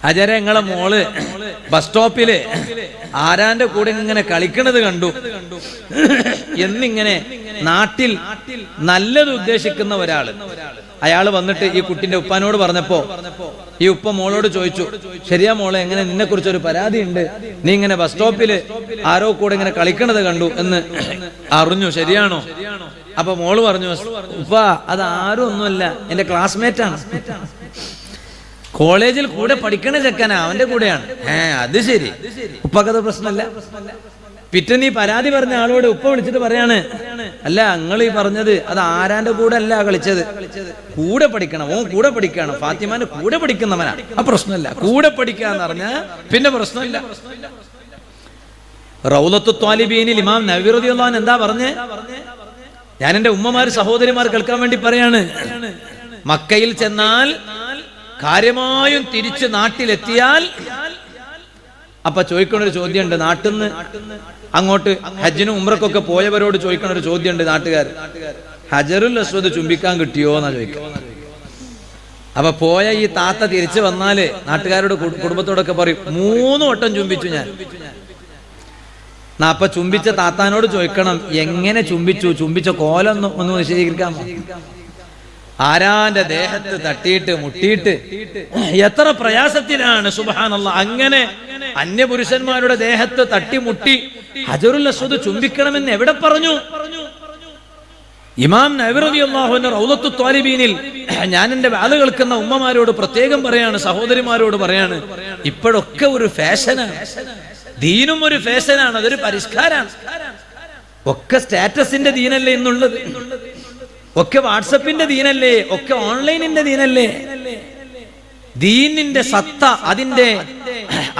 അജരെ നിങ്ങളെ മോള് ബസ് സ്റ്റോപ്പില് ആരാന്റെ കൂടെ ഇങ്ങനെ കളിക്കണത് കണ്ടു എന്നിങ്ങനെ നാട്ടിൽ നല്ലത് ഉദ്ദേശിക്കുന്ന ഒരാള് അയാള് വന്നിട്ട് ഈ കുട്ടിന്റെ ഉപ്പാനോട് പറഞ്ഞപ്പോ ഈ ഉപ്പ മോളോട് ചോദിച്ചു, ശരിയാ മോളെ, എങ്ങനെ നിന്നെ കുറിച്ചൊരു പരാതി ഉണ്ട്, നീ ഇങ്ങനെ ബസ് സ്റ്റോപ്പില് ആരോ കൂടെ ഇങ്ങനെ കളിക്കണത് കണ്ടു എന്ന് അറിഞ്ഞു, ശരിയാണോ? അപ്പൊ മോള് പറഞ്ഞു, ഉപ്പ അത് ആരും ഒന്നുമല്ല, എന്റെ ക്ലാസ്മേറ്റ് ആണ്, കോളേജിൽ കൂടെ പഠിക്കണ ചെക്കനാ, അവന്റെ കൂടെയാണ്. അത് ശരി, ഉപ്പക്കത് പ്രശ്നമല്ല. പിറ്റേ നീ പരാതി പറഞ്ഞ ആളോട് ഉപ്പ വിളിച്ചിട്ട് പറയാണ്, അല്ല നിങ്ങൾ ഈ പറഞ്ഞത് അത് ആരാന്റെ കൂടെ അല്ല കളിച്ചത്, കൂടെ പഠിക്കണം, ഓൻ കൂടെ പഠിക്കണം, ഫാത്തിമാന്റെ കൂടെ പഠിക്കുന്നവനാ, ആ പ്രശ്നമല്ല, കൂടെ പഠിക്കാന്ന് പറഞ്ഞ പിന്നെ പ്രശ്നമില്ല. റൗളത്തു ത്വാലിബീനിൽ ഇമാം നവവി റളിയല്ലാഹു അൻഹു എന്താ പറഞ്ഞേ? ഞാൻ എന്റെ ഉമ്മമാര് സഹോദരിമാർ കേൾക്കാൻ വേണ്ടി പറയാണ്, മക്കയിൽ ചെന്നാൽ കാര്യമായും തിരിച്ച് നാട്ടിലെത്തിയാൽ അപ്പൊ ചോദിക്കണ ഒരു ചോദ്യമുണ്ട്, നാട്ടിൽ നിന്ന് അങ്ങോട്ട് ഹജ്ജിനും ഉംറക്കൊക്കെ പോയവരോട് ചോദിക്കണ ഒരു ചോദ്യമുണ്ട് നാട്ടുകാർ, ഹജറുൽ അസ്വദ് ചുംബിക്കാൻ കിട്ടിയോ എന്നാ ചോദിക്കുക. അപ്പൊ പോയ ഈ താത്ത തിരിച്ചു വന്നാല് നാട്ടുകാരോട് കുടുംബത്തോടൊക്കെ പറയും, 3 വട്ടം ചുംബിച്ചു ഞാൻ. അപ്പൊ ചുംബിച്ച താത്താനോട് ചോദിക്കണം, എങ്ങനെ ചുംബിച്ചു, ചുംബിച്ച കോലം ഒന്ന് വിശദീകരിക്കാമോ? ആരാന്റെ ദേഹത്ത് തട്ടിയിട്ട് മുട്ടിയിട്ട് എത്ര പ്രയാസത്തിലാണ്, സുബ്ഹാനല്ലാഹ്. അങ്ങനെ അന്യപുരുഷന്മാരുടെ ദേഹത്ത് തട്ടിമുട്ടി ഹജറുൽ അസ്വദ് ചുംബിക്കണമെന്ന് എവിടെ പറഞ്ഞു? ഇമാം നവവി റളിയല്ലാഹു അൻഹു റൗളത്തു ത്വാലിബീനിൽ ഞാൻ എന്റെ വാല് കേൾക്കുന്ന ഉമ്മമാരോട് പ്രത്യേകം പറയാണ്, സഹോദരിമാരോട് പറയാണ്, ഇപ്പോഴൊക്കെ ഒരു ഫാഷനാണ്, ദീനും ഒരു ഫാഷനാണ്, അതൊരു പരിഷ്കാരാണ്. ഒക്കെ സ്റ്റാറ്റസിന്റെ ദീനല്ലേ ഇന്നുള്ളത്, ഒക്കെ വാട്സപ്പിന്റെ ദീനല്ലേ, ഒക്കെ ഓൺലൈനിന്റെ ദീനല്ലേ. ദീനിന്റെ സത്ത,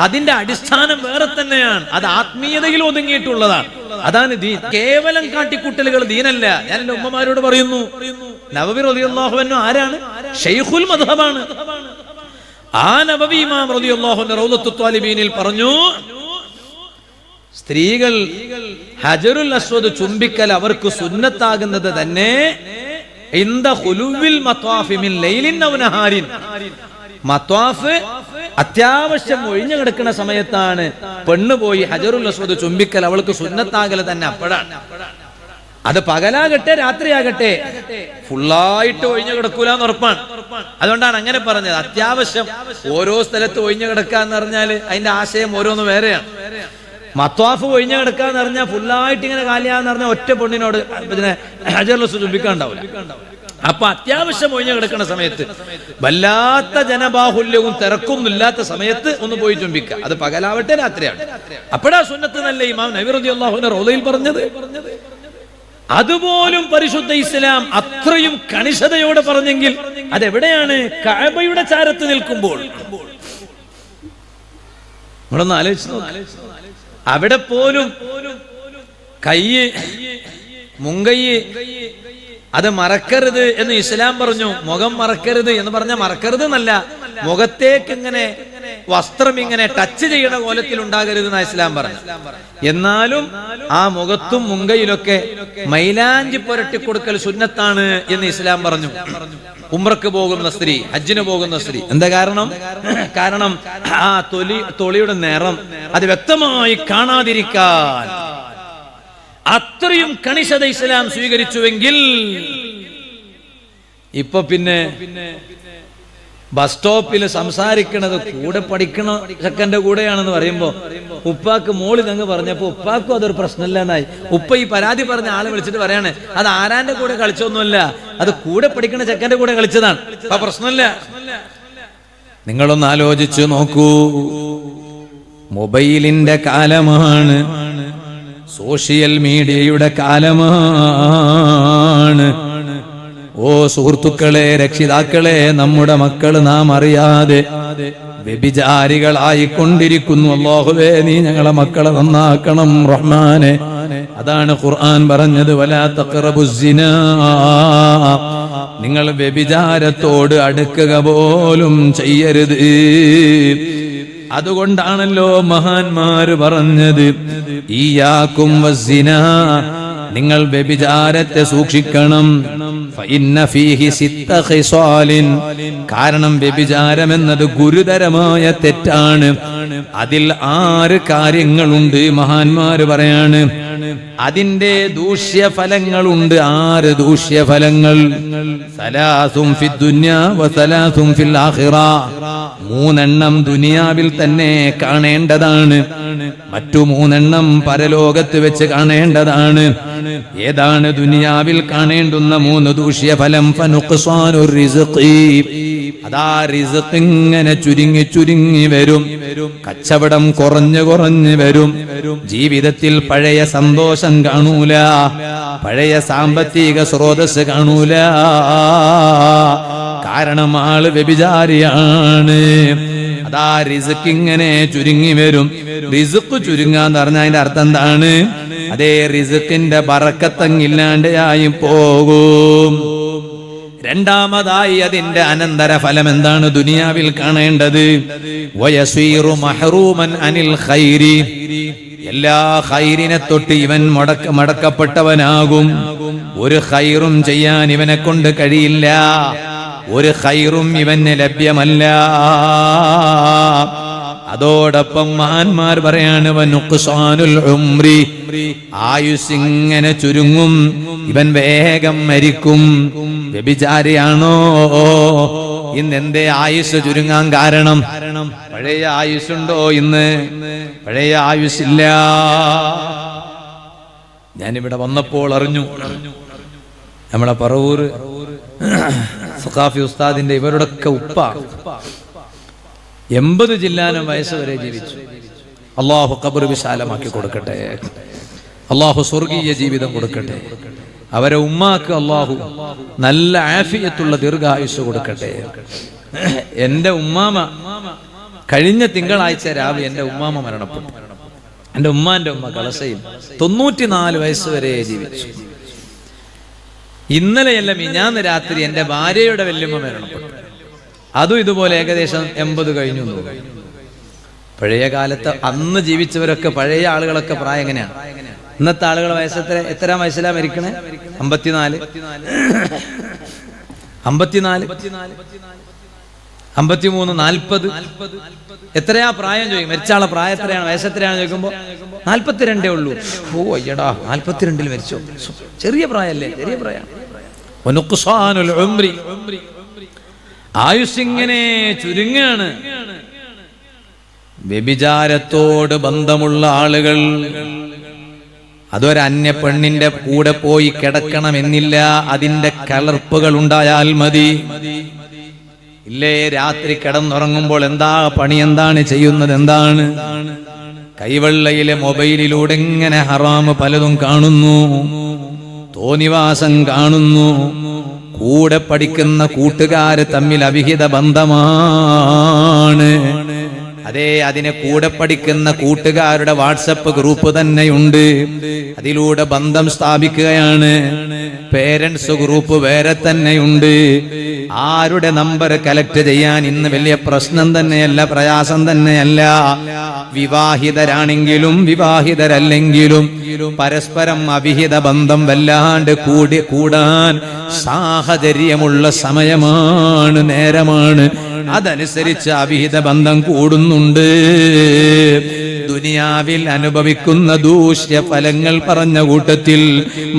അതിന്റെ അടിസ്ഥാനം വേറെ തന്നെയാണ്, അത് ആത്മീയതയിൽ ഒതുങ്ങിയിട്ടുള്ളതാണ്. അതാണ് ദീൻ. കേവലം കാട്ടിക്കൂട്ടലുകൾ ദീനല്ല. ഞാൻ എന്റെ ഉമ്മമാരോട് പറയുന്നു, നവവി റളിയല്ലാഹു അൻഹു ആരാണ്? ശൈഖുൽ മദ്ഹബാണ്. ആ നവവി ഇമാം റളിയല്ലാഹു അൻഹു റൗളത്തു ത്വാലിബീനിൽ പറഞ്ഞു, സ്ത്രീകൾ ഹജറുൽ അസ്വദ് ചുംബിക്കൽ അവർക്ക് സുന്നത്താകുന്നത് തന്നെ മത്വാഫ് അത്യാവശ്യം ഒഴിഞ്ഞു കിടക്കുന്ന സമയത്താണ് പെണ്ണ് പോയി ഹജറുൽ അസ്വദ് ചുംബിക്കൽ അവൾക്ക് സുന്നത്താകൽ തന്നെ അപ്പോഴാണ്. അത് പകലാകട്ടെ രാത്രിയാകട്ടെ ഫുള്ളായിട്ട് ഒഴിഞ്ഞു കിടക്കൂലെന്ന് ഉറപ്പാണ്. അതുകൊണ്ടാണ് അങ്ങനെ പറഞ്ഞത്. അത്യാവശ്യം ഓരോ സ്ഥലത്ത് ഒഴിഞ്ഞു കിടക്കുക എന്ന് പറഞ്ഞാൽ അതിന്റെ ആശയം ഓരോന്ന് വേറെയാണ്. മത്വാഫ് ഒഴിഞ്ഞു കിടക്കാന്ന് പറഞ്ഞാൽ ഫുള്ളായിട്ട് ഇങ്ങനെ കാലിയാന്ന് പറഞ്ഞാൽ ഒറ്റ പെണ്ണിനോട് പിന്നെ ഹജറുൽ അസ്വദ് ചുംബിക്കാൻ ഉണ്ടാവില്ല. അപ്പൊ അത്യാവശ്യം ഒഴിഞ്ഞു കിടക്കുന്ന സമയത്ത്, വല്ലാത്ത ജനബാഹുല്യവും തിരക്കൊന്നും ഇല്ലാത്ത സമയത്ത് ഒന്ന് പോയി ചുംബിക്കുക. അത് പകലാവട്ടെ രാത്രിയാവട്ടെ, അപ്പോഴാ സുന്നത്ത് നല്ല ഇമാം നവവി റളിയല്ലാഹു അൻഹു റൗളയിൽ പറഞ്ഞത്. അതുപോലും പരിശുദ്ധ ഇസ്ലാം അത്രയും കണിശതയോടെ പറഞ്ഞെങ്കിൽ അതെവിടെയാണ്? കഅബയുടെ ചാരത്ത് നിൽക്കുമ്പോൾ. നമ്മളൊന്ന് ആലോചിച്ചു നോക്ക്. അവിടെ പോലും കയ്യ്, മുങ്കയ്യ് അത് മറക്കരുത് എന്ന് ഇസ്ലാം പറഞ്ഞു. മുഖം മറക്കരുത് എന്ന് പറഞ്ഞാൽ മറക്കരുത് എന്നല്ല, മുഖത്തേക്ക് ഇങ്ങനെ വസ്ത്രം ഇങ്ങനെ ടച്ച് ചെയ്യണ കോലത്തിൽ ഉണ്ടാകരുത് എന്നാ ഇസ്ലാം പറഞ്ഞു. എന്നാലും ആ മുഖത്തും മുങ്കയിലൊക്കെ മൈലാഞ്ചി പുരട്ടി കൊടുക്കൽ സുന്നത്താണ് എന്ന് ഇസ്ലാം പറഞ്ഞു. ഉംറക്ക് പോകുന്ന സ്ത്രീ, ഹജ്ജിന് പോകുന്ന സ്ത്രീ, എന്താ കാരണം ആ തൊലിയുടെ നിറം അത് വ്യക്തമായി കാണാതിരിക്കാൻ അത്രയും കണിശത ഇസ്ലാം സ്വീകരിച്ചുവെങ്കിൽ ഇപ്പൊ പിന്നെ ബസ് സ്റ്റോപ്പിൽ സംസാരിക്കണത് കൂടെ പഠിക്കണ ചെക്കന്റെ കൂടെയാണെന്ന് പറയുമ്പോ ഉപ്പാക്ക് മോളി തങ്ങ് പറഞ്ഞപ്പോ ഉപ്പാക്കും അതൊരു പ്രശ്നമില്ല എന്നായി. ഉപ്പ ഈ പരാതി പറഞ്ഞ ആളെ വിളിച്ചിട്ട് പറയാണ്, അത് ആരാന്റെ കൂടെ കളിച്ചൊന്നുമല്ല, അത് കൂടെ പഠിക്കണ ചെക്കന്റെ കൂടെ കളിച്ചതാണ്, അപ്പൊ പ്രശ്നമില്ല. നിങ്ങളൊന്ന് ആലോചിച്ചു നോക്കൂ. മൊബൈലിന്റെ കാലമാണ്, സോഷ്യൽ മീഡിയയുടെ കാലമാണ്. ഓ സുഹൃത്തുക്കളെ, രക്ഷിതാക്കളെ, നമ്മുടെ മക്കള് നാം അറിയാതെ വ്യഭിചാരികളായിക്കൊണ്ടിരിക്കുന്നു. അല്ലാഹുവേ, നീ ഞങ്ങളെ മക്കളെ നന്നാക്കണം റഹ്മാനെ. അതാണ് ഖുർആൻ പറഞ്ഞത്, വലാ തഖറബുസ്സിനാ, നിങ്ങൾ വ്യഭിചാരത്തോട് അടുക്കുക പോലും ചെയ്യരുത്. അതുകൊണ്ടാണല്ലോ മഹാന്മാര് പറഞ്ഞത്, ഇയ്യാകും വസ്സിനാ, നിങ്ങൾ വ്യഭിചാരത്തെ സൂക്ഷിക്കണം. ഫഇന്ന ഫീഹി സിത്ത ഖിസാലിൻ, കാരണം വ്യഭിചാരം എന്നത് ഗുരുതരമായ തെറ്റാണ്. അതിൽ 6 കാര്യങ്ങളുണ്ട്. മഹാന്മാര് പറയാണ് അതിന്റെ ദൂഷ്യഫലങ്ങളുണ്ട്. 6 ദൂഷ്യഫലങ്ങൾ. സലാസും ഫിദ്ദുന്യ വസലാസും ഫിൽ ആഖിറ. 3 എണ്ണം ദുനിയാവിൽ തന്നെ കാണേണ്ടതാണ്, മറ്റു 3 എണ്ണം പരലോകത്ത് വെച്ച് കാണേണ്ടതാണ്. ഏതാണ് ദുനിയാവിൽ കാണേണ്ടുന്ന 3 ദൂഷ്യഫലം? ഫനുഖ്സാനുർ റിസ്ഖി, അതാ റിസ്ഖ് ഇങ്ങനെ ചുരുങ്ങി ചുരുങ്ങി വരും. കച്ചവടം കുറഞ്ഞു കുറഞ്ഞു വരും. ജീവിതത്തിൽ പഴയ സന്തോഷം കാണൂല, പഴയ സാമ്പത്തിക സ്രോതസ് കാണൂല. കാരണം ആള് വ്യഭിചാരിയാണ്. അതാ റിസ്ക് ഇങ്ങനെ ചുരുങ്ങി വരും. റിസ്ക് ചുരുങ്ങാന്ന് പറഞ്ഞാൽ അതിന്റെ അർത്ഥം എന്താണ്? അതേ റിസ്കിന്റെ ബറക്കത്തങ്ങില്ലാണ്ടായി പോകും. രണ്ടാമതായി അതിന്റെ അനന്തര ഫലം എന്താണ് ദുനിയാവിൽ കാണേണ്ടത്? വയസീറു മഹ്റൂമൻ അനിൽ ഖൈരി, എല്ലാ ഖൈരിനെ തൊട്ട് ഇവൻ മടക്കപ്പെട്ടവനാകും. ഒരു ഖൈറും ചെയ്യാൻ ഇവനെ കൊണ്ട് കഴിയില്ല, ഒരു ഖൈറും ഇവന് ലഭ്യമല്ല. അതോടൊപ്പം മഹാന്മാർ പറയാണ് വനുഖ്സാനുൽ ഉംരി, ആയുസ് ഇങ്ങനെ ചുരുങ്ങും, ഇവൻ വേഗം മരിക്കും. വ്യഭിചാരിയാണോ? ഇന്ന് എന്തേ ആയുസ് ചുരുങ്ങാൻ കാരണം? പഴയ ആയുസ്സുണ്ടോ ഇന്ന്? പഴയ ആയുസ്സില്ല. ഞാനിവിടെ വന്നപ്പോൾ അറിഞ്ഞു, നമ്മളെ പറവൂർ സഖാഫി ഉസ്താദിന്റെ ഇവരുടെയൊക്കെ ഉപ്പ 80 ജില്ലാനം വയസ്സ് വരെ ജീവിച്ചു. അള്ളാഹു ഖബർ വിശാലമാക്കി കൊടുക്കട്ടെ, അള്ളാഹു സ്വർഗീയ ജീവിതം കൊടുക്കട്ടെ. അവരെ ഉമ്മാക്ക് അള്ളാഹു നല്ല ആഫിയത്തുള്ള ദീർഘായുസ് കൊടുക്കട്ടെ. എന്റെ ഉമ്മാമ കഴിഞ്ഞ തിങ്കളാഴ്ച രാവിലെ എന്റെ ഉമ്മാമ മരണപ്പെട്ടു. എന്റെ ഉമ്മാന്റെ ഉമ്മ കളസയിൽ 94 വയസ്സ് വരെ ജീവിച്ചു. ഇന്നലെയല്ല മിഞ്ഞാന്ന് രാത്രി എന്റെ ഭാര്യയുടെ വല്യമ്മ മരണപ്പെട്ടു. അതും ഇതുപോലെ ഏകദേശം 80 കഴിഞ്ഞു. പഴയ കാലത്ത് അന്ന് ജീവിച്ചവരൊക്കെ, പഴയ ആളുകളൊക്കെ പ്രായം എങ്ങനെയാണ്? ഇന്നത്തെ ആളുകൾ വയസ്സ് എത്ര വയസ്സിലാ മരിക്കണേ? 54, 53, 40. എത്രയാ പ്രായം ചോദിക്കും. മരിച്ചാളെ പ്രായം എത്രയാണ്, വയസ്സ് എത്രയാണ് ചോദിക്കുമ്പോ 42 ഉള്ളൂ. ഓ അയ്യടാ, 42 മരിച്ചോ? ചെറിയ പ്രായല്ലേ? ചെറിയ പ്രായം. ആയുസ്സിങ്ങനെ ചുരുങ്ങാണ്. വ്യഭിചാരത്തോട് ബന്ധമുള്ള ആളുകൾ അതൊരന്യ പെണ്ണിന്റെ കൂടെ പോയി കിടക്കണമെന്നില്ല, അതിന്റെ കലർപ്പുകൾ ഉണ്ടായാൽ മതി. ഇല്ലേ, രാത്രി കിടന്നുറങ്ങുമ്പോൾ എന്താ പണി, എന്താണ് ചെയ്യുന്നത്? എന്താണ്? കൈവെള്ളയിലെ മൊബൈലിലൂടെ ഇങ്ങനെ ഹറാമ് പലതും കാണുന്നു, തോന്നിവാസം കാണുന്നു. കൂടെ പഠിക്കുന്ന കൂട്ടുകാര് തമ്മിൽ അവിഹിത ബന്ധമാണ്. അതെ, അതിനെ കൂടെ പഠിക്കുന്ന കൂട്ടുകാരുടെ വാട്സപ്പ് ഗ്രൂപ്പ് തന്നെയുണ്ട്, അതിലൂടെ ബന്ധം സ്ഥാപിക്കുകയാണ്. പേരൻസ് ഗ്രൂപ്പ് വേറെ തന്നെയുണ്ട്. ആരുടെ നമ്പർ കലക്ട് ചെയ്യാൻ ഇന്ന് വലിയ പ്രശ്നം തന്നെയല്ല, പ്രയാസം തന്നെയല്ല. വിവാഹിതരാണെങ്കിലും വിവാഹിതരല്ലെങ്കിലും പരസ്പരം അവിഹിത ബന്ധം വല്ലാണ്ട് കൂടാൻ സാഹചര്യമുള്ള സമയമാണ്, നേരമാണ്. അതനുസരിച്ച് അവിഹിത ബന്ധം കൂടുന്നുണ്ട്. ദുനിയാവിൽ അനുഭവിക്കുന്ന ദൂഷ്യ ഫലങ്ങൾ പറഞ്ഞ കൂട്ടത്തിൽ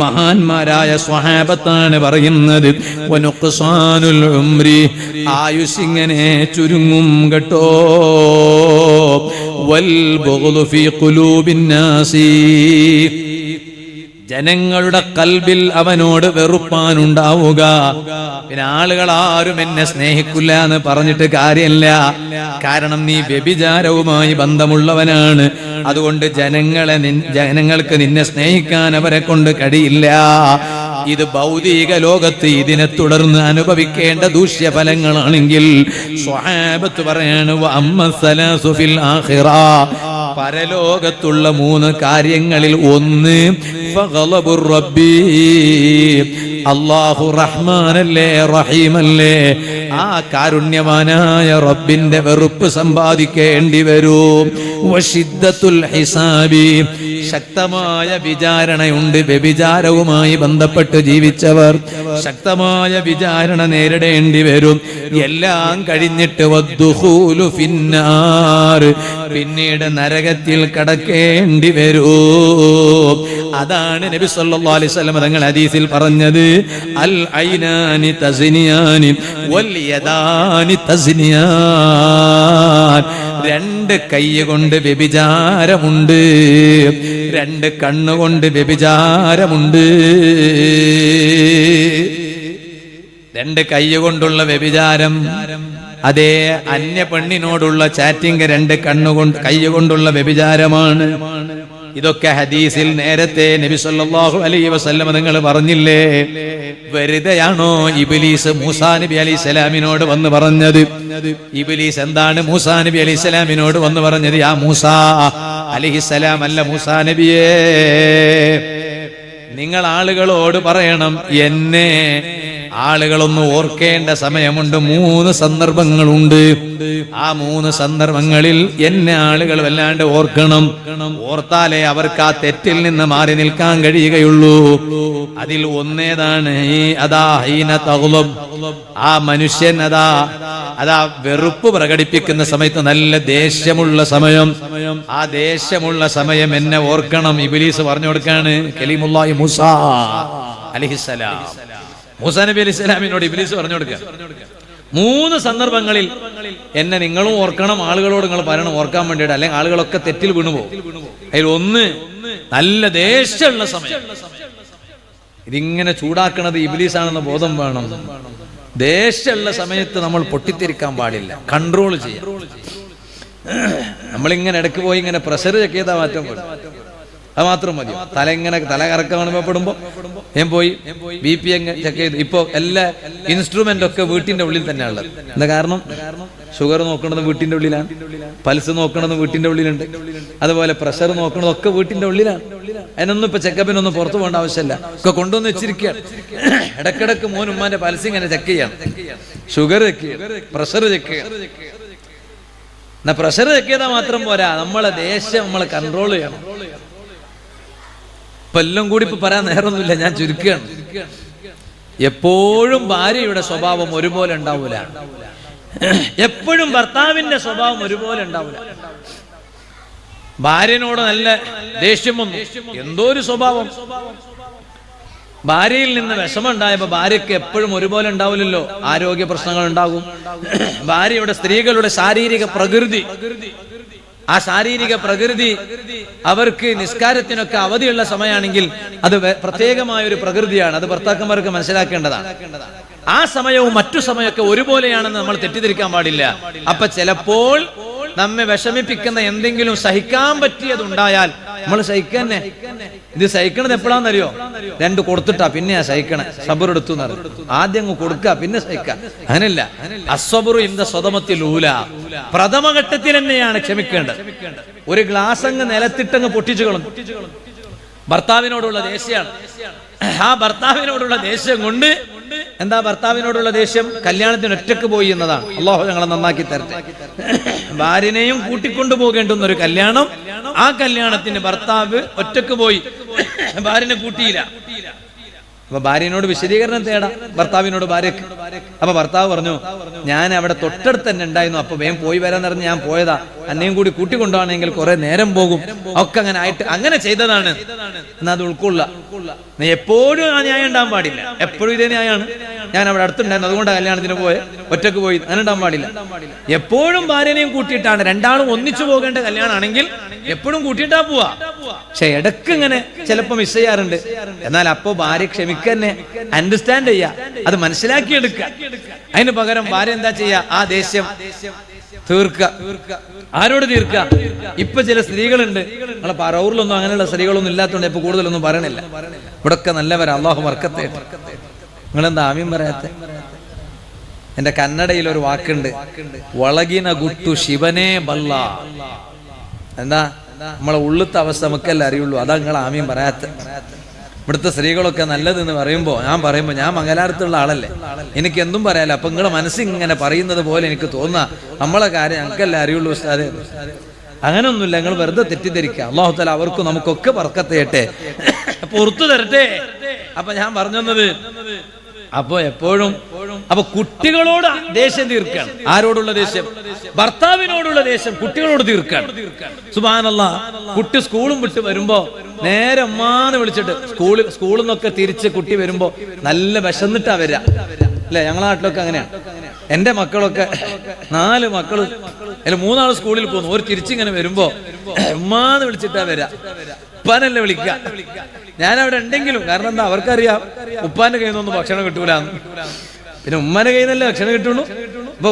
മഹാന്മാരായ സ്വഹാബത്താണ് പറയുന്നത്, വനുഖ്സാനുൽ ഉംരി, ആയുസ് ഇങ്ങനെ ചുരുങ്ങും കേട്ടോ. വൽ ബഗ്ളു ഫീ ഖുലൂബിൻ നാസി, ജനങ്ങളുടെ കൽബിൽ അവനോട് വെറുപ്പാനുണ്ടാവുക. പിന്നെ ആളുകൾ ആരും എന്നെ സ്നേഹിക്കില്ല എന്ന് പറഞ്ഞിട്ട് കാര്യമില്ല, കാരണം നീ വ്യഭിചാരവുമായി ബന്ധമുള്ളവനാണ്. അതുകൊണ്ട് ജനങ്ങൾക്ക് നിന്നെ സ്നേഹിക്കാൻ അവരെ കൊണ്ട് കഴിയില്ല. ഇത് ഭൗതിക ലോകത്ത് ഇതിനെ തുടർന്ന് അനുഭവിക്കേണ്ട ദൂഷ്യഫലങ്ങളാണെങ്കിൽ സ്വഹാബത്ത് പറയാണ്, പരലോകത്തുള്ള 3 കാര്യങ്ങളിൽ ഒന്ന് ഫഗളബുർ റബ്ബി, അല്ലാഹു റഹ്മാനല്ലേ റഹീമല്ലേ, ആ കാരുണ്യവാനായ റബ്ബിന്റെ വെറുപ്പ് സമ്പാദിക്കേണ്ടി വരും. വശിദ്ദത്തുൽ ഹിസാബി, ശക്തമായ വിചാരണയുണ്ട്. വ്യഭിചാരവുമായി ബന്ധപ്പെട്ട് ജീവിച്ചവർ ശക്തമായ വിചാരണ നേരിടേണ്ടി വരും. എല്ലാം കഴിഞ്ഞിട്ട് വദ്ദുഖൂലു ഫിന്നാർ, പിന്നീട് നരകത്തിൽ കടക്കേണ്ടി വരും. അതാണ് നബി സല്ലല്ലാഹു അലൈഹി വസല്ലം തങ്ങൾ ഹദീസിൽ പറഞ്ഞത്, അൽ ഐനാനി തസ്നിയാനി വൽ യദാനി തസ്നിയാൻ. 2 കൈ കൊണ്ട് വ്യഭിചാരമുണ്ട്, 2 കണ്ണുകൊണ്ട് വ്യഭിചാരമുണ്ട്. 2 കൈ കൊണ്ടുള്ള വ്യഭിചാരം, അതേ അന്യ പെണ്ണിനോടുള്ള ചാറ്റിംഗ് 2 കൈ കൊണ്ടുള്ള വ്യഭിചാരമാണ്. ഇതൊക്കെ ഹദീസിൽ നേരത്തെ നബി സല്ലല്ലാഹു അലൈഹി വസല്ലം നിങ്ങൾ പറഞ്ഞില്ലേ? വെറുതെയാണോ ഇബ്ലീസ് മൂസാ നബി അലൈഹിസ്സലാമിനോട് വന്ന് പറഞ്ഞത്? ഇബ്ലീസ് എന്താണ് മൂസാ നബി അലൈഹിസ്സലാമിനോട് വന്ന് പറഞ്ഞത്? യാ മൂസാ അലൈഹിസ്സലാം, അല്ല മൂസാ നബിയേ, നിങ്ങൾ ആളുകളോട് പറയണം, എന്നെ ആളുകളൊന്ന് ഓർക്കേണ്ട സമയമുണ്ട്. 3 സന്ദർഭങ്ങളുണ്ട്. ആ 3 സന്ദർഭങ്ങളിൽ എന്നെ ആളുകൾ വല്ലാണ്ട് ഓർക്കണം. ഓർത്താലേ അവർക്ക് ആ തെറ്റിൽ നിന്ന് മാറി നിൽക്കാൻ കഴിയുകയുള്ളൂ. അതിൽ ഒന്നേതാണ് ആ മനുഷ്യൻ അതാ വെറുപ്പ് പ്രകടിപ്പിക്കുന്ന സമയത്ത്, നല്ല ദേഷ്യമുള്ള സമയം, ആ ദേഷ്യമുള്ള സമയം എന്നെ ഓർക്കണം. ഇബ്ലീസ് പറഞ്ഞു കൊടുക്കാണ് കലീമുല്ലാഹി മൂസാ അലൈഹിസ്സലാം, മൂസാ നബി അലൈഹി സ്വലാമിനോട് ഇബ്ലീസ് പറഞ്ഞു കൊടുക്കുക, 3 സന്ദർഭങ്ങളിൽ എന്നെ നിങ്ങളും ഓർക്കണം, ആളുകളോട് നിങ്ങൾ പറയണം ഓർക്കാൻ വേണ്ടിയിട്ട്, അല്ലെങ്കിൽ ആളുകളൊക്കെ തെറ്റിൽ വീണുപോകും. അതിൽ ഒന്ന് നല്ല ദേഷ്യമുള്ള സമയം. ഇതിങ്ങനെ ചൂടാക്കണത് ഇബ്ലീസാണെന്ന ബോധം വേണം. ദേഷ്യമുള്ള സമയത്ത് നമ്മൾ പൊട്ടിത്തെറിക്കാൻ പാടില്ല, കൺട്രോൾ ചെയ്യാം. നമ്മളിങ്ങനെ ഇടയ്ക്ക് പോയി ഇങ്ങനെ പ്രഷർ ചെക്ക് ചെയ്താൽ മാറ്റം പെടും, അത് മാത്രം മതി. തല കറക്കം അനുഭവപ്പെടുമ്പോ ഞാൻ പോയി BP ചെക്ക് ചെയ്തു. ഇപ്പൊ എല്ലാ ഇൻസ്ട്രുമെന്റ് ഒക്കെ വീട്ടിന്റെ ഉള്ളിൽ തന്നെയുള്ളത്. എന്താ കാരണം? ഷുഗർ നോക്കണത് വീട്ടിന്റെ ഉള്ളിലാണ്, പൾസ് നോക്കണത് വീട്ടിന്റെ ഉള്ളിലുണ്ട്, അതുപോലെ പ്രഷർ നോക്കണത് ഒക്കെ വീട്ടിന്റെ ഉള്ളിലാണ്. അതിനൊന്നും ഇപ്പൊ ചെക്കപ്പിനൊന്നും പുറത്തു പോകേണ്ട ആവശ്യമില്ല, ഒക്കെ കൊണ്ടുവന്ന് വെച്ചിരിക്കുകയാണ്. ഇടക്കിടക്ക് മോൻ ഉമ്മാന്റെ പൾസ് ഇങ്ങനെ ചെക്ക് ചെയ്യണം, ഷുഗർ ചെക്ക് ചെയ്യണം, പ്രഷർ ചെക്ക് ചെയ്യണം. എന്നാ പ്രഷർ ചെക്ക് ചെയ്താൽ മാത്രം പോരാ, നമ്മളെ ദേഷ്യം നമ്മൾ കൺട്രോൾ ചെയ്യണം. ഇപ്പൊ എല്ലാം കൂടി ഇപ്പൊ പറയാൻ നേരമൊന്നുമില്ല, ഞാൻ ചുരുക്കുകയാണ്. എപ്പോഴും ഭാര്യയുടെ സ്വഭാവം ഒരുപോലെ ഉണ്ടാവൂല, എപ്പോഴും ഭർത്താവിന്റെ സ്വഭാവം ഒരുപോലെ ഉണ്ടാവൂല. ഭാര്യനോട് നല്ല ദേഷ്യം വന്നു, എന്തോ ഒരു സ്വഭാവം. ഭാര്യയിൽ നിന്ന് വിഷമം ഉണ്ടായപ്പോ ഭാര്യക്ക് എപ്പോഴും ഒരുപോലെ ഉണ്ടാവില്ലല്ലോ, ആരോഗ്യ പ്രശ്നങ്ങൾ ഉണ്ടാകും. ഭാര്യയുടെ സ്ത്രീകളുടെ ശാരീരിക പ്രകൃതി, ആ ശാരീരിക പ്രകൃതി അവർക്ക് നിസ്കാരത്തിനൊക്കെ അവധിയുള്ള സമയമാണെങ്കിൽ അത് പ്രത്യേകമായ ഒരു പ്രകൃതിയാണ്, അത് ഭർത്താക്കന്മാർക്ക് മനസ്സിലാക്കേണ്ടതാണ്. ആ സമയവും മറ്റു സമയമൊക്കെ ഒരുപോലെയാണെന്ന് നമ്മൾ തെറ്റിദ്ധരിക്കാൻ പാടില്ല. അപ്പൊ ചിലപ്പോൾ നമ്മെ വിഷമിപ്പിക്കുന്ന എന്തെങ്കിലും സഹിക്കാൻ പറ്റിയതുണ്ടായാൽ നമ്മൾ സഹിക്കന്നെ. ഇത് സഹിക്കണത് എപ്പോഴാന്നറിയോ? 2 കൊടുത്തിട്ടാ പിന്നെയാ സഹിക്കണേ. സബറെടുത്തു എന്ന് പറയും, ആദ്യം അങ്ങ് കൊടുക്കുക പിന്നെ സഹിക്കുക. അങ്ങനല്ല, അസ്വബറു ഇന്ദ സ്വദമത്തിൽ ഊല, പ്രഥമഘട്ടത്തിൽ തന്നെയാണ് ക്ഷമിക്കേണ്ടത്. ഒരു ഗ്ലാസ് അങ്ങ് നിലത്തിട്ടങ്ങ് പൊട്ടിച്ചു കളഞ്ഞു, ഭർത്താവിനോടുള്ള ദേഷ്യമാണ്. ആ ഭർത്താവിനോടുള്ള ദേഷ്യം കൊണ്ട് എന്താ ഭർത്താവിനോടുള്ള ദേഷ്യം? കല്യാണത്തിന് ഒറ്റക്ക് പോയി എന്നതാണ്. അല്ലാഹു ഞങ്ങളെ നന്നാക്കി തരട്ടെ. ഭാര്യനെയും കൂട്ടിക്കൊണ്ടു പോകേണ്ടുന്ന ഒരു കല്യാണം, ആ കല്യാണത്തിന് ഭർത്താവ് ഒറ്റക്ക് പോയി, ഭാര്യനെ കൂട്ടിയില്ല. അപ്പൊ ഭാര്യനോട് വിശദീകരണം തേടാം, ഭർത്താവിനോട് ഭാര്യക്ക്. അപ്പൊ ഭർത്താവ് പറഞ്ഞു, ഞാൻ അവിടെ തൊട്ടടുത്ത് തന്നെ ഉണ്ടായിരുന്നു, അപ്പൊ വേഗം പോയി വരാൻ പറഞ്ഞ് ഞാൻ പോയതാ, എന്നെയും കൂടി കൂട്ടിക്കൊണ്ടുപോകണമെങ്കിൽ കുറെ നേരം പോകും, ഒക്കെ അങ്ങനെ ആയിട്ട് അങ്ങനെ ചെയ്തതാണ്. എന്നാ അത് ഉൾക്കൊള്ള. എപ്പോഴും ആ ന്യായം ഉണ്ടാകാൻ പാടില്ല, എപ്പോഴും ഇതേ ന്യായമാണ്. ഞാൻ അവിടെ അടുത്തുണ്ടായിരുന്നു, അതുകൊണ്ട് കല്യാണത്തിന് ഒറ്റക്ക് പോയി, അങ്ങനെ ഉണ്ടാകാൻ പാടില്ല. എപ്പോഴും ഭാര്യനെയും കൂട്ടിയിട്ടാണ്, രണ്ടാളും ഒന്നിച്ചു പോകേണ്ട കല്യാണമാണെങ്കിൽ എപ്പോഴും കൂട്ടിയിട്ടാ പോവാ. പക്ഷെ ഇടക്ക് ഇങ്ങനെ ചിലപ്പോ മിസ് ചെയ്യാറുണ്ട്. എന്നാൽ അപ്പോ ഭാര്യ ക്ഷമിക്കന്നെ, അണ്ടർസ്റ്റാൻഡ് ചെയ്യാ, അത് മനസ്സിലാക്കിയെടുക്കുക. അതിന് പകരം ഭാര്യ എന്താ ചെയ്യാ? ആ ദേഷ്യം തീർക്കുക. ആരോട് തീർക്കുക? ഇപ്പൊ ചില സ്ത്രീകളുണ്ട്, നമ്മളെ പറവൂരിലൊന്നും അങ്ങനെയുള്ള സ്ത്രീകളൊന്നും ഇല്ലാത്തതുകൊണ്ട് ഇപ്പൊ കൂടുതലൊന്നും പറയണില്ല. ഇവിടൊക്കെ നല്ലവരാ, അല്ലാഹു ബർക്കത്ത്. നിങ്ങളെന്താ ആമീൻ പറയാത്തെ? എന്റെ കന്നഡയിൽ ഒരു വാക്കുണ്ട്, വളകിന ഗുട്ടു ശിവനേ ബല്ല. എന്താ നമ്മളെ ഉള്ളിലത്തെ അവസ്ഥ നമുക്കല്ലേ അറിയുള്ളൂ. അതാ നിങ്ങൾ ആമീൻ പറയാത്ത. ഇവിടുത്തെ സ്ത്രീകളൊക്കെ നല്ലതെന്ന് പറയുമ്പോൾ ഞാൻ മംഗലാപുരത്തുള്ള ആളല്ലേ, എനിക്ക് എന്തും പറയാലോ. അപ്പൊ നിങ്ങളെ മനസ്സിങ്ങനെ പറയുന്നത് പോലെ എനിക്ക് തോന്നുക നമ്മളെ കാര്യം ഞങ്ങൾക്കല്ലേ അറിയുള്ളൂ ഉസ്താദേ. അങ്ങനെയൊന്നുമില്ല, നിങ്ങൾ വെറുതെ തെറ്റിദ്ധരിക്കുക. അല്ലാഹു തആല അവർക്കും നമുക്കൊക്കെ ബർക്കത്ത് ചെയ്യട്ടെ, പുറത്തു തരട്ടെ. അപ്പൊ ഞാൻ പറഞ്ഞത് അപ്പൊ എപ്പോഴും അപ്പൊ കുട്ടികളോട് ദേഷ്യം തീർക്കണം. ആരോടുള്ള ദേഷ്യം? ഭർത്താവിനോടുള്ള ദേഷ്യം കുട്ടികളോട് തീർക്കണം. സുബ്ഹാനല്ലാഹ്. കുട്ടി സ്കൂളും വിട്ട് വരുമ്പോ നേരെ ഉമ്മാന്ന് വിളിച്ചിട്ട് സ്കൂളിൽ നിന്നൊക്കെ തിരിച്ച് കുട്ടി വരുമ്പോ നല്ല വിശന്നിട്ടാ വരാ അല്ലെ? ഞങ്ങളെ നാട്ടിലൊക്കെ അങ്ങനെയാണ്. എന്റെ മക്കളൊക്കെ 4 മക്കള് അല്ല 3 ആള് സ്കൂളിൽ പോകുന്നു. ഒരു തിരിച്ചിങ്ങനെ വരുമ്പോ ഉമ്മാന്ന് വിളിച്ചിട്ടാ വരാ, ഉപ്പാനല്ലേ വിളിക്ക. ഞാനവിടെ ഉണ്ടെങ്കിലും കാരണം എന്താ അവർക്കറിയാം ഉപ്പാന്റെ കയ്യിൽ നിന്നൊന്നും ഭക്ഷണം കിട്ടൂല, പിന്നെ ഉമ്മാന്റെ കയ്യിൽ നിന്നല്ലേ ഭക്ഷണം കിട്ടുള്ളൂ. അപ്പൊ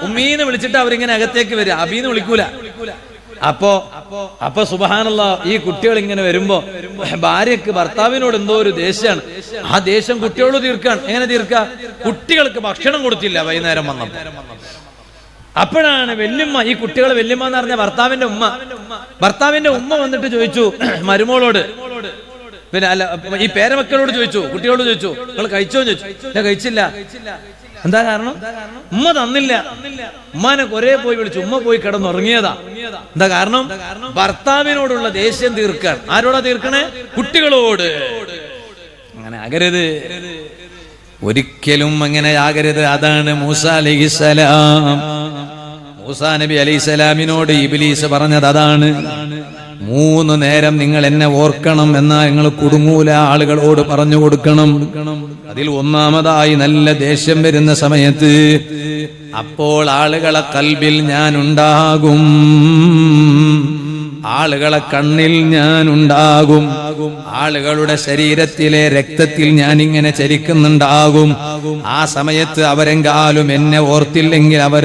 ഉമ്മീന്ന് വിളിച്ചിട്ട് അവരിങ്ങനെ അകത്തേക്ക് വരിക, അബീന്ന് വിളിക്കൂല. അപ്പൊ സുബ്ഹാനല്ലാഹ്, ഈ കുട്ടികൾ ഇങ്ങനെ വരുമ്പോ ഭാര്യക്ക് ഭർത്താവിനോട് എന്തോ ഒരു ദേഷ്യമാണ്. ആ ദേഷ്യം കുട്ടികളോട് തീർക്കാൻ. എങ്ങനെ തീർക്കുക? കുട്ടികൾക്ക് ഭക്ഷണം കൊടുത്തില്ല വൈകുന്നേരം വന്നപ്പോ. അപ്പോഴാണ് വല്യമ്മ, ഈ കുട്ടികളെ വല്യമ്മ എന്ന് പറഞ്ഞ ഭർത്താവിന്റെ ഉമ്മ വന്നിട്ട് ചോദിച്ചു മരുമോളോട്, പിന്നെ അല്ല ഈ പേരമക്കളോട് ചോദിച്ചു, കുട്ടികളോട് ചോദിച്ചു, നിങ്ങൾ കഴിച്ചോന്ന് ചോദിച്ചു. ഞാൻ കഴിച്ചില്ല. എന്താ കാരണം? ഉമ്മ തന്നില്ല. ഉമ്മാനെ കുറെ പോയി വിളിച്ചു, ഉമ്മ പോയി കിടന്നുറങ്ങിയതാ. എന്താ കാരണം? ഭർത്താവിനോടുള്ള ദേഷ്യം തീർക്കാൻ. ആരോടാ തീർക്കണേ? കുട്ടികളോട്. അങ്ങനെ ആകരുത്, ഒരിക്കലും അങ്ങനെ ആകരുത്. അതാണ് മൂസാ അലൈഹിസ്സലാം, മൂസാ നബി അലൈഹിസ്സലാമിനോട് ഇബ്ലീസ് പറഞ്ഞത് അതാണ്. 3 നേരം നിങ്ങൾ എന്നെ ഓർക്കണം, എന്നാ നിങ്ങൾ കുടുങ്ങൂല. ആളുകളോട് പറഞ്ഞു കൊടുക്കണം. അതിൽ ഒന്നാമതായി നല്ല ദേഷ്യം വരുന്ന സമയത്ത് അപ്പോൾ ആളുകളെ കൽബിൽ ഞാൻ ഉണ്ടാകും, ആളുകളെ കണ്ണിൽ ഞാൻ ഉണ്ടാകും, ആളുകളുടെ ശരീരത്തിലെ രക്തത്തിൽ ഞാൻ ഇങ്ങനെ ചലിക്കുന്നുണ്ടാകും. ആ സമയത്ത് അവരെങ്കാലും എന്നെ ഓർത്തില്ലെങ്കിൽ അവർ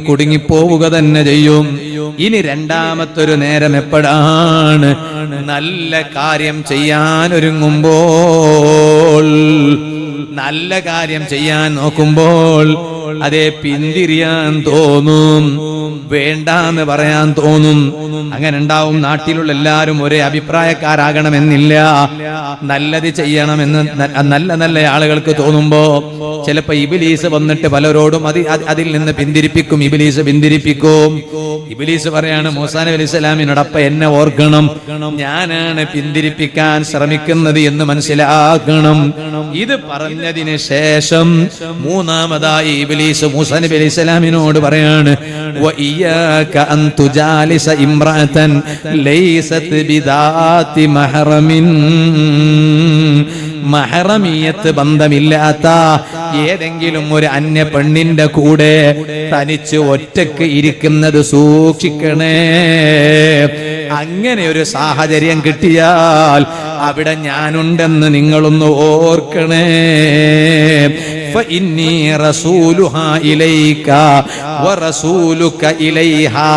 കുടുങ്ങിപ്പോവുക തന്നെ ചെയ്യും. ഇനി രണ്ടാമത്തൊരു നേരം എപ്പോഴാണ്? നല്ല കാര്യം ചെയ്യാൻ ഒരുങ്ങുമ്പോൾ, നല്ല കാര്യം ചെയ്യാൻ നോക്കുമ്പോൾ അതേ പിന്തിരിയാൻ തോന്നും, വേണ്ടാന്ന് പറയാൻ തോന്നും. അങ്ങനെ ഉണ്ടാവും. നാട്ടിലുള്ള എല്ലാവരും ഒരേ അഭിപ്രായക്കാരാകണമെന്നില്ല. നല്ലത് ചെയ്യണമെന്ന് നല്ല നല്ല ആളുകൾക്ക് തോന്നുമ്പോ ചിലപ്പോ ഇബ്ലീസ് വന്നിട്ട് പലരോടും അതിൽ നിന്ന് പിന്തിരിപ്പിക്കും. ഇബ്ലീസ് പറയാണ് മൂസാ നബി അലൈഹി സ്വലാമിനോട്, അപ്പ എന്നെ ഓർക്കണം, ഞാനാണ് പിന്തിരിപ്പിക്കാൻ ശ്രമിക്കുന്നത് എന്ന് മനസ്സിലാക്കണം. ഇത് പറഞ്ഞതിന് ശേഷം മൂന്നാമതായി ഇബ്ലീസ് മൂസാ നബി അലൈഹി സ്വലാമിനോട് പറയാണ്, വഇയ്യാക അൻ തുജാലിസ ഇംറഅതൻ ലൈസത് ബിദാതി മഹറമിൻ, മഹറമിയത്ത് ബന്ധമില്ലാത്ത ഏതെങ്കിലും ഒരു അന്യ പെണ്ണിന്റെ കൂടെ തനിച്ച് ഒറ്റക്ക് ഇരിക്കുന്നത് സൂക്ഷിക്കണേ. അങ്ങനെ ഒരു സാഹചര്യം കിട്ടിയാൽ അവിടെ ഞാനുണ്ടെന്ന് നിങ്ങളൊന്ന് ഓർക്കണേ. ഫഇന്നി റസൂലുഹാ ഇലൈക വറസൂലുക ഇലൈഹാ,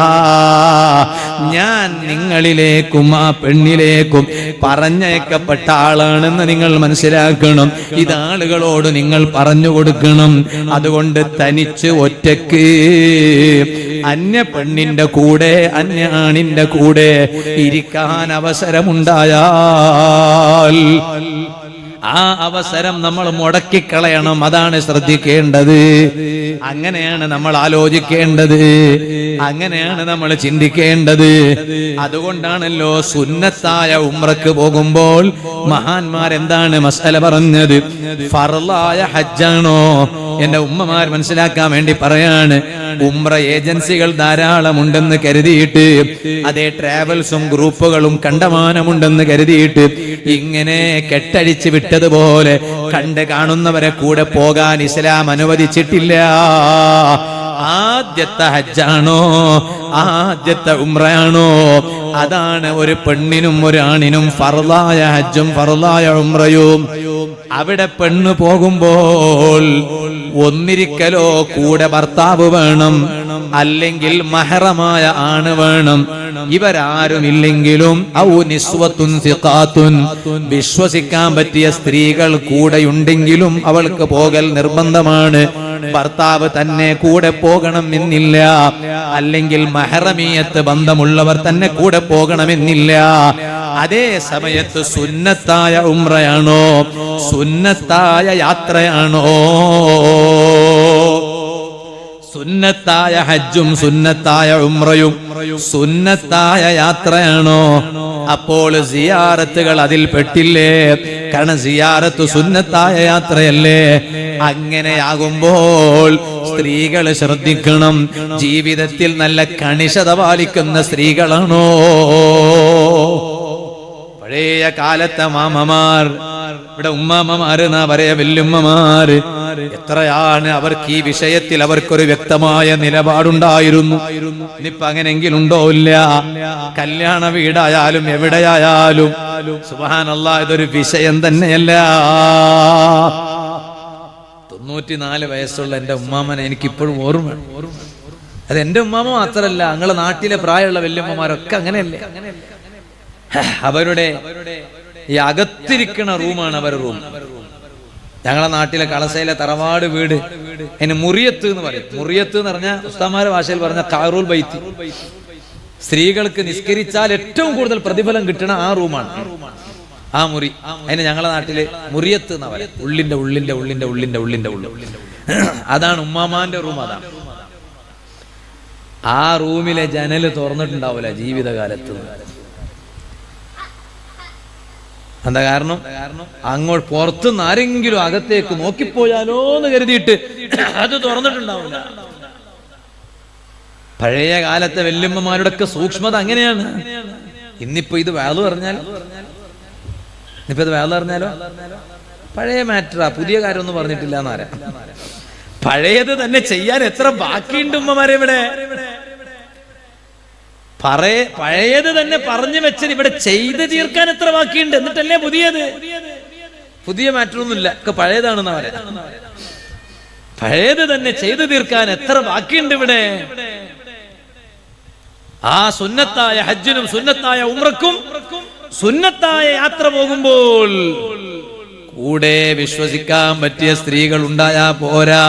ഞാൻ നിങ്ങളിലേക്കും ആ പെണ്ണിലേക്കും പറഞ്ഞയക്കപ്പെട്ട ആളാണെന്ന് നിങ്ങൾ മനസ്സിലാക്കണം. ഇത് ആളുകളോട് നിങ്ങൾ പറഞ്ഞു കൊടുക്കണം. അതുകൊണ്ട് തനിച്ച് ഒറ്റക്ക് അന്യ പെണ്ണിന്റെ കൂടെ അന്യ ആണിന്റെ കൂടെ ഇരിക്കാൻ അവസരമുണ്ടായാൽ ആ അവസരം നമ്മൾ മുടക്കിക്കളയണം. അതാണ് ശ്രദ്ധിക്കേണ്ടത്. അങ്ങനെയാണ് നമ്മൾ ആലോചിക്കേണ്ടത്, അങ്ങനെയാണ് നമ്മൾ ചിന്തിക്കേണ്ടത്. അതുകൊണ്ടാണല്ലോ സുന്നത്തായ ഉംറക്ക് പോകുമ്പോൾ മഹാന്മാരെന്താണ് മസ്അല പറഞ്ഞത്? ഫർളായ ഹജ്ജാണോ? എന്റെ ഉമ്മമാർ മനസ്സിലാക്കാൻ വേണ്ടി പറയാണ്, ഉംറ ഏജൻസികൾ ധാരാളമുണ്ടെന്ന് കരുതിയിട്ട്, അതേ ട്രാവൽസും ഗ്രൂപ്പുകളും കണ്ടമാനമുണ്ടെന്ന് കരുതിയിട്ട് ഇങ്ങനെ കെട്ടഴിച്ച് വിട്ടതുപോലെ കണ്ട് കാണുന്നവരെ കൂടെ പോകാൻ ഇസ്ലാം അനുവദിച്ചിട്ടില്ല. ആദ്യത്തെ ഹജ്ജാണോ, ആദ്യത്തെ ഉംറയാണോ? അതാണ് ഒരു പെണ്ണിനും ഒരാണിനും ഫർളായ ഹജ്ജും ഫർളായ ഉംറയും. അവിടെ പെണ്ണ് പോകുമ്പോൾ ഒന്നിരിക്കലോ കൂടെ ഭർത്താവ് വേണം, അല്ലെങ്കിൽ മഹറമായ ആണ് വേണം. ഇവരാരുമില്ലെങ്കിലും ഔ നിസ്വത്തുൻ സിഖാത്തുൻ, വിശ്വസിക്കാൻ പറ്റിയ സ്ത്രീകൾ കൂടെയുണ്ടെങ്കിലും അവൾക്ക് പോകൽ നിർബന്ധമാണ്. ഭർത്താവ് തന്നെ കൂടെ പോകണം എന്നില്ല, അല്ലെങ്കിൽ മഹറമിയത്ത് ബന്ധമുള്ളവർ തന്നെ കൂടെ പോകണമെന്നില്ല. അതേ സമയത്ത് സുന്നത്തായ ഉംറയാണോ, സുന്നത്തായ യാത്രയാണോ, സുന്നത്തായ ഹജ്ജും സുന്നത്തായ ഉംറയും സുന്നത്തായ യാത്രയാണോ, അപ്പോൾ സിയാറത്തുകൾ അതിൽ പെട്ടില്ലേ? കാരണം സിയാറത്ത് സുന്നത്തായ യാത്രയല്ലേ. അങ്ങനെയാകുമ്പോൾ സ്ത്രീകൾ ശ്രദ്ധിക്കണം, ജീവിതത്തിൽ നല്ല കണിശത പാലിക്കുന്ന സ്ത്രീകളാണോ? പഴയ കാലത്തെ മാമമാർ, ഇവിടെ ഉമ്മാമ്മമാര് എന്നാ പറയാ, വല്യുമ്മമാര്, എത്രയാണ് അവർക്ക് ഈ വിഷയത്തിൽ അവർക്കൊരു വ്യക്തമായ നിലപാടുണ്ടായിരുന്നു. ഇനിയിപ്പോ അങ്ങനെങ്കിലുണ്ടോ? ഇല്ല. കല്യാണ വീടായാലും എവിടെയായാലും സുബ്ഹാനല്ലാഹ് ഇതൊരു വിഷയം തന്നെയല്ല. 94 വയസ്സുള്ള എന്റെ ഉമ്മാമ്മനെ എനിക്കിപ്പോഴും ഓർമ്മ. അത് എന്റെ ഉമ്മാമ്മ മാത്രല്ല, ഞങ്ങളെ നാട്ടിലെ പ്രായമുള്ള വല്യമ്മമാരൊക്കെ അങ്ങനെയല്ലേ. അവരുടെ ഈ അകത്തിരിക്കണ റൂമാണ് അവരുടെ റൂം. ഞങ്ങളെ നാട്ടിലെ കളസയിലെ തറവാട് വീട് അതിന് മുറിയത്ത് എന്ന് പറയും. മുറിയത്ത് എന്ന് പറഞ്ഞാൽ ഉസ്താമാരുടെ ഭാഷയിൽ പറഞ്ഞ ഖാറൂൽ ബൈത്തി. സ്ത്രീകൾക്ക് നിസ്കരിച്ചാൽ ഏറ്റവും കൂടുതൽ പ്രതിഫലം കിട്ടണ ആ റൂമാണ്, ആ മുറി. അതിന് ഞങ്ങളെ നാട്ടില് മുറിയത്ത് എന്നാ പറയാം. ഉള്ളിന്റെ ഉള്ളിന്റെ ഉള്ളിന്റെ ഉള്ളിന്റെ ഉള്ളിന്റെ ഉള്ളിൽ അതാണ് ഉമ്മാമാന്റെ റൂം. അതാണ് ആ റൂമിലെ ജനല് തുറന്നിട്ടുണ്ടാവില്ല ജീവിതകാലത്ത്. എന്താ കാരണം? അങ്ങോട്ട് പുറത്തുനിന്ന് ആരെങ്കിലും അകത്തേക്ക് നോക്കിപ്പോയാലോ എന്ന് കരുതിയിട്ട് അത് തുറന്നിട്ടുണ്ടാവില്ല. പഴയ കാലത്തെ വല്യമ്മമാരുടെ ഒക്കെ സൂക്ഷ്മത അങ്ങനെയാണ്. ഇന്നിപ്പോ ഇത് വേള് പറഞ്ഞാലോ, ഇനിയിപ്പോ ഇത് വേള് പറഞ്ഞാലോ പഴയ മാറ്ററാ, പുതിയ കാര്യമൊന്നും പറഞ്ഞിട്ടില്ല എന്നാരാ. പഴയത് തന്നെ ചെയ്യാൻ എത്ര ബാക്കിയുണ്ട് ഉമ്മമാരെ ഇവിടെ. പഴയത് തന്നെ പറഞ്ഞു വെച്ചത് ഇവിടെ ചെയ്ത് തീർക്കാൻ എത്ര ബാക്കിയുണ്ട്. എന്നിട്ടല്ലേ പുതിയത്. പുതിയ മാറ്ററൊന്നുമില്ല, ഒക്കെ പഴയതാണെന്ന് പറയാം. പഴയത് തന്നെ ചെയ്തു തീർക്കാൻ എത്ര ബാക്കിയുണ്ട് ഇവിടെ. ആ സുന്നത്തായ ഹജ്ജിനും സുന്നത്തായ ഉംറക്കും സുന്നത്തായ യാത്ര പോകുമ്പോൾ കൂടെ വിശ്വസിക്കാൻ പറ്റിയ സ്ത്രീകൾ ഉണ്ടായാ പോരാ,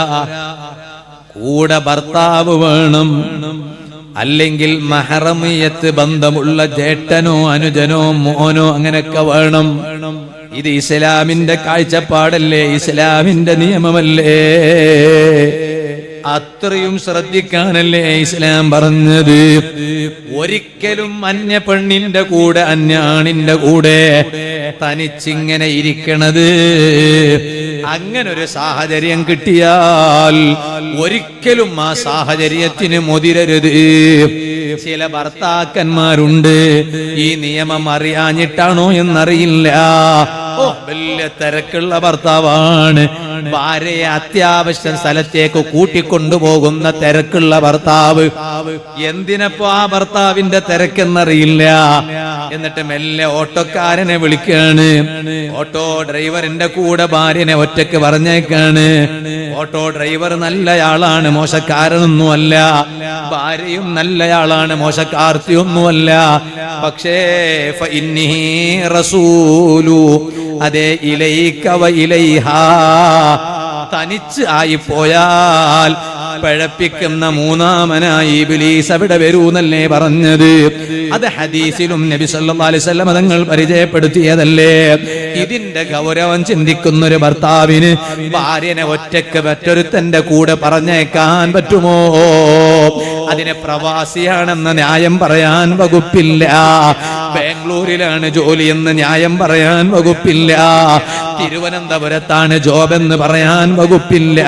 കൂടെ ഭർത്താവ് വേണം, അല്ലെങ്കിൽ മഹറമിയത്ത് ബന്ധമുള്ള ജേട്ടനോ അനുജനോ മോനോ അങ്ങനെയൊക്കെ വേണം. ഇത് ഇസ്ലാമിന്റെ കാഴ്ചപ്പാടല്ലേ, ഇസ്ലാമിന്റെ നിയമമല്ലേ. അത്രയും ശ്രദ്ധിക്കാനല്ലേ ഇസ്ലാം പറഞ്ഞത്. ഒരിക്കലും അന്യ പെണ്ണിന്റെ കൂടെ അന്യാണിന്റെ കൂടെ തനിച്ചിങ്ങനെ ഇരിക്കണത്, അങ്ങനെ ഒരു സാഹചര്യം കിട്ടിയാൽ ഒരിക്കലും ആ സാഹചര്യത്തിന് മുതിരരുത്. ചില ഭർത്താക്കന്മാരുണ്ട്, ഈ നിയമം അറിയാഞ്ഞിട്ടാണോ എന്നറിയില്ല, വലിയ തിരക്കുള്ള ഭർത്താവാണ്, ഭാര്യയെ അത്യാവശ്യം സ്ഥലത്തേക്ക് കൂട്ടിക്കൊണ്ടുപോകുന്ന തിരക്കുള്ള ഭർത്താവ്. എന്തിനപ്പോ ആ ഭർത്താവിന്റെ തിരക്കെന്നറിയില്ല. എന്നിട്ട് മെല്ലെ ഓട്ടോക്കാരനെ വിളിക്കാണ്, ഓട്ടോ ഡ്രൈവറിന്റെ കൂടെ ഭാര്യനെ ഒറ്റക്ക് പറഞ്ഞേക്കാണ്. ഓട്ടോ ഡ്രൈവർ നല്ലയാളാണ്, മോശക്കാരനൊന്നുമല്ല, ഭാര്യയും നല്ലയാളാണ്, മോശക്കാർത്തിയൊന്നുമല്ല. പക്ഷേ ഫഇന്നീ റസൂലു, അതേ ഇലൈക വ ഇലൈഹാ, തനിച്ച് ആയിപ്പോയാൽ പഴപ്പിക്കുന്ന മൂന്നാമനായി ഇബ്ലീസ് അവിടെ വരൂന്നല്ലേ പറഞ്ഞത്. അത് ഹദീസിലും നബി സല്ലല്ലാഹു അലൈഹി വസല്ലം തങ്ങൾ പരിചയപ്പെടുത്തിയതല്ലേ. ഇതിന്റെ ഗൗരവം ചിന്തിക്കുന്ന ഒരു ഭർത്താവിന് ഭാര്യനെ ഒറ്റക്ക് മറ്റൊരുത്തന്റെ കൂടെ പറഞ്ഞേക്കാൻ പറ്റുമോ? അതിനെ പ്രവാസിയാണെന്ന ന്യായം പറയാൻ വകുപ്പില്ല. ബാംഗ്ലൂരിലാണ് ജോലി എന്ന് ന്യായം പറയാൻ വകുപ്പില്ല. തിരുവനന്തപുരത്താണ് ജോബ് എന്ന് പറയാൻ വകുപ്പില്ല.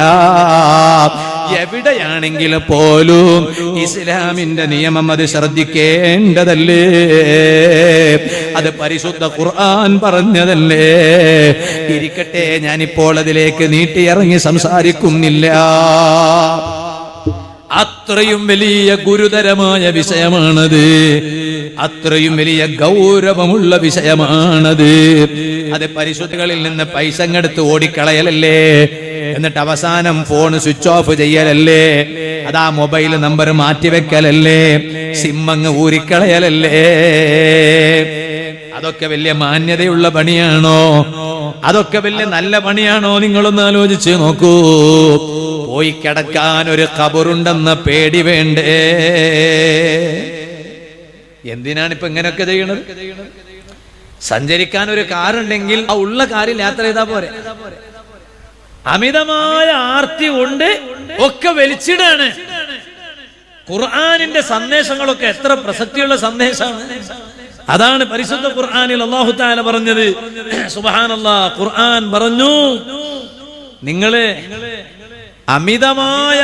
എവിടെയാണെങ്കിൽ പോലും ഇസ്ലാമിന്റെ നിയമം അത് ശ്രദ്ധിക്കേണ്ടതല്ലേ. അത് പരിശുദ്ധ ഖുർആൻ പറഞ്ഞതല്ലേ. ഇരിക്കട്ടെ, ഞാനിപ്പോൾ അതിലേക്ക് നീട്ടിയിറങ്ങി സംസാരിക്കുന്നില്ല. അത്രയും വലിയ ഗുരുതരമായ വിഷയമാണത്, അത്രയും വലിയ ഗൗരവമുള്ള വിഷയമാണത്. അത് പരിശുദ്ധികളിൽ നിന്ന് പൈസ എടുത്ത് ഓടിക്കളയലല്ലേ, എന്നിട്ട് അവസാനം ഫോൺ സ്വിച്ച് ഓഫ് ചെയ്യലല്ലേ, അതാ മൊബൈൽ നമ്പർ മാറ്റിവെക്കലല്ലേ, സിമ്മങ്ങ് ഊരിക്കളയലല്ലേ. അതൊക്കെ വലിയ മാന്യതയുള്ള പണിയാണോ? അതൊക്കെ വലിയ നല്ല പണിയാണോ? നിങ്ങളൊന്ന് ആലോചിച്ച് നോക്കൂ. പോയി കിടക്കാൻ ഒരു ഖബറുണ്ടെന്ന പേടി വേണ്ടേ? എന്തിനാണ് ഇപ്പൊ ഇങ്ങനെയൊക്കെ ചെയ്യണത്? സഞ്ചരിക്കാൻ ഒരു കാറുണ്ടെങ്കിൽ ആ ഉള്ള കാറിൽ യാത്ര ചെയ്താൽ പോരെ? അമിതമായ ആർത്തി കൊണ്ട് ഒക്കെ വലിച്ചിടാണ്. ഖുർആനിന്റെ സന്ദേശങ്ങളൊക്കെ എത്ര പ്രസക്തിയുള്ള സന്ദേശമാണ്. അതാണ് പരിശുദ്ധ ഖുർആനിൽ അല്ലാഹു തആല പറഞ്ഞത്. സുബ്ഹാനല്ലാഹ്, ഖുർആൻ പറഞ്ഞു, നിങ്ങള് അമിതമായ